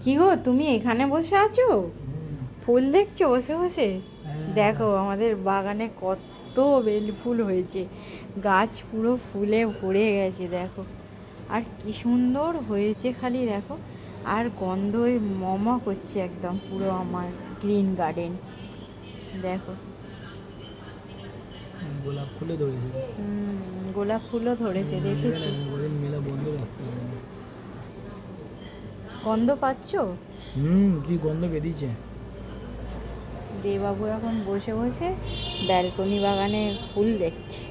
কি গো, তুমি এখানে বসে আছো? ফুল দেখছো বসে বসে? দেখো আমাদের বাগানে কত বেল ফুল হয়েছে, গাছ পুরো ফুলে ভরে গেছে দেখো। আর কি সুন্দর হয়েছে খালি দেখো। আর গন্ধই মম করছে একদম পুরো আমার গ্রিন গার্ডেন দেখো। গোলাপ ফুলে ধরেছে। গোলাপ ফুলও ধরেছে দেখেছি। মেলা বন্ধ রাখতে হবে না। গন্ধ পাচ্ছ? কি গন্ধ বেরিয়েছে। দেবাবু এখন বসে বসে ব্যালকনি বাগানে ফুল দেখছে।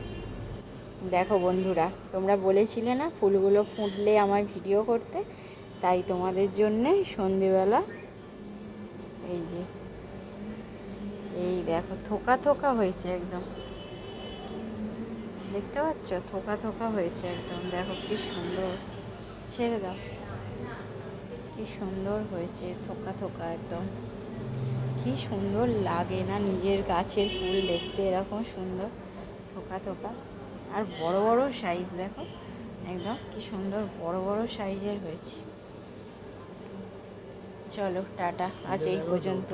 দেখো বন্ধুরা, তোমরা বলেছিলে না ফুলগুলো ফুটলে আমায় ভিডিও করতে, তাই তোমাদের জন্যে সন্ধেবেলা এই যে এই দেখো থোকা থোকা হয়েছে একদম, দেখতে পাচ্ছ? থোকা থোকা হয়েছে একদম, দেখো কি সুন্দর। ছেড়ে দাও, কি সুন্দর হয়েছে থোকা থোকা একদম। কি সুন্দর লাগে না নিজের গাছের ফুল দেখতে এরকম সুন্দর থোকা থোকা। আর বড় বড় সাইজ দেখো একদম, কি সুন্দর বড় বড় সাইজের হয়েছে। চলো টাটা, আজ এই পর্যন্ত।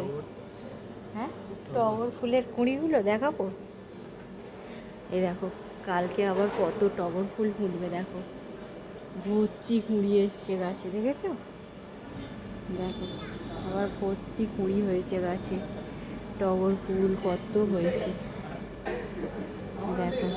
হ্যাঁ, টগর ফুলের কুঁড়িগুলো দেখাবো। এই দেখো কালকে আবার কত টগর ফুল ফুটবে দেখো, ভর্তি কুঁড়ি এসছে গাছে, দেখেছো? দেখো আবার ভর্তি কুঁড়ি হয়েছে গাছে, টগর ফুল কত হয়েছে দেখো।